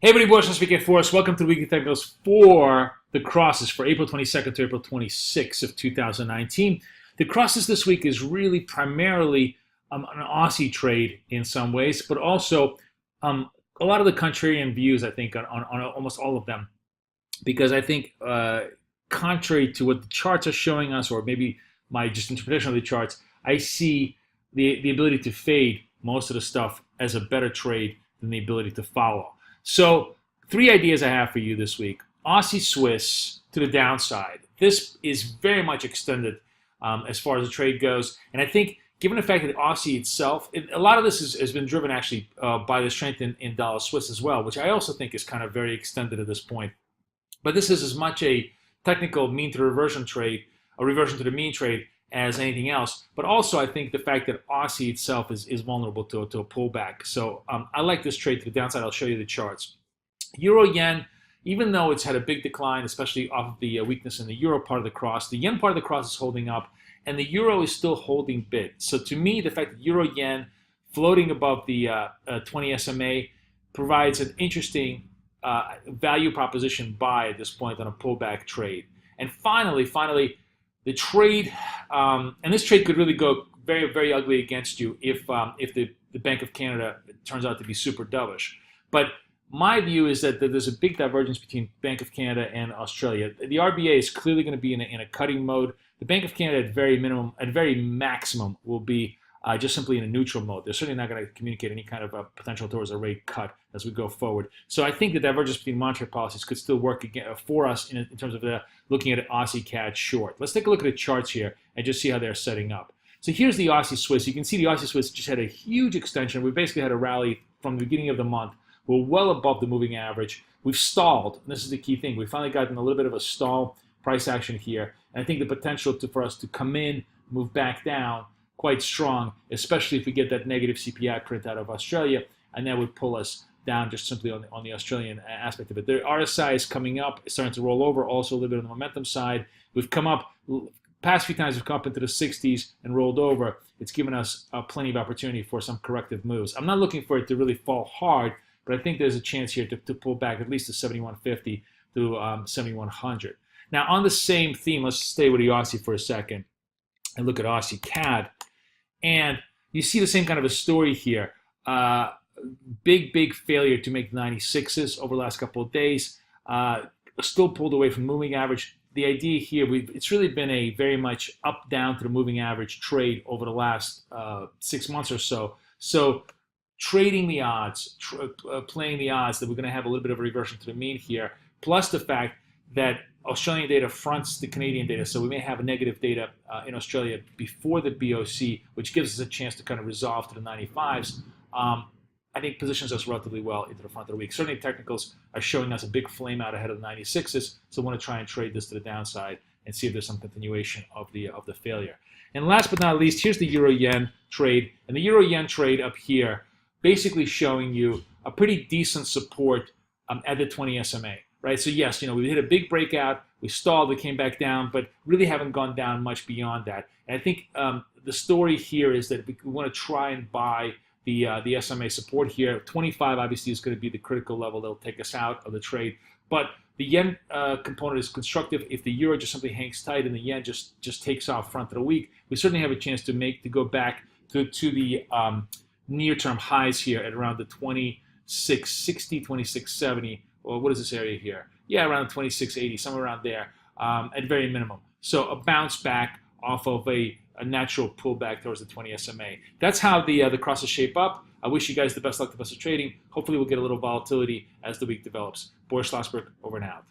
Hey everybody, Boris speaking for us. Welcome to the weekly technicals for the crosses for April 22nd to April 26th of 2019. The crosses this week is really primarily an Aussie trade in some ways, but also a lot of the contrarian views, I think, on almost all of them. Because I think contrary to what the charts are showing us, or maybe my just interpretation of the charts, I see the ability to fade most of the stuff as a better trade than the ability to follow. So, three ideas I have for you this week. Aussie Swiss to the downside. This is very much extended as far as the trade goes. And I think, given the fact that Aussie itself, a lot of this has been driven actually by the strength in dollar Swiss as well, which I also think is kind of very extended at this point. But this is as much a technical mean to reversion trade, a reversion to the mean trade, as anything else. But also, I think the fact that Aussie itself is vulnerable to a pullback. So I like this trade to the downside. I'll show you the charts. Euro yen, even though it's had a big decline, especially off of the weakness in the euro part of the cross, the yen part of the cross is holding up, and the euro is still holding bid. So to me, the fact that euro yen floating above the 20 SMA provides an interesting value proposition buy at this point on a pullback trade. And finally, the trade, and this trade could really go very, very ugly against you if the Bank of Canada turns out to be super dovish. But my view is that there's a big divergence between Bank of Canada and Australia. The RBA is clearly going to be in a cutting mode. The Bank of Canada at very maximum will be just simply in a neutral mode. They're certainly not going to communicate any kind of potential towards a rate cut as we go forward. So I think the divergence between monetary policies could still work again for us in terms of looking at AUDCAD short. Let's take a look at the charts here and just see how they're setting up. So here's the Aussie Swiss. You can see the Aussie Swiss just had a huge extension. We basically had a rally from the beginning of the month. We're well above the moving average. We've stalled, and this is the key thing. We finally gotten a little bit of a stall price action here. And I think the potential for us to come in, move back down, quite strong, especially if we get that negative CPI print out of Australia, and that would pull us down just simply on the Australian aspect of it. The RSI is coming up, it's starting to roll over, also a little bit on the momentum side. We've come up, past few times we've come up into the 60s and rolled over. It's given us plenty of opportunity for some corrective moves. I'm not looking for it to really fall hard, but I think there's a chance here to pull back at least to 7150 to 7100. Now on the same theme, let's stay with the Aussie for a second and look at AUDCAD. And you see the same kind of a story here. Big failure to make 96s over the last couple of days. Still pulled away from moving average. The idea here, it's really been a very much up down to the moving average trade over the last 6 months or so. So trading the odds, playing the odds that we're going to have a little bit of a reversion to the mean here, plus the fact that Australian data fronts the Canadian data, so we may have a negative data in Australia before the BOC, which gives us a chance to kind of resolve to the 95s. I think positions us relatively well into the front of the week. Certainly technicals are showing us a big flame out ahead of the 96s, so I want to try and trade this to the downside and see if there's some continuation of the failure. And last but not least, here's the Euro-Yen trade. And the Euro-Yen trade up here basically showing you a pretty decent support at the 20 SMA. Right, so yes, we hit a big breakout, we stalled, we came back down, but really haven't gone down much beyond that. And I think the story here is that we want to try and buy the SMA support here. 25 obviously is going to be the critical level that'll take us out of the trade, but the yen component is constructive. If the euro just simply hangs tight and the yen just takes off front of the week, we certainly have a chance to go back to the near-term highs here at around the 2660, 2670. Well, what is this area here? Yeah, around 2680, somewhere around there, at very minimum. So a bounce back off of a natural pullback towards the 20 SMA. That's how the crosses shape up. I wish you guys the best luck, the best of trading. Hopefully we'll get a little volatility as the week develops. Boris, over and out.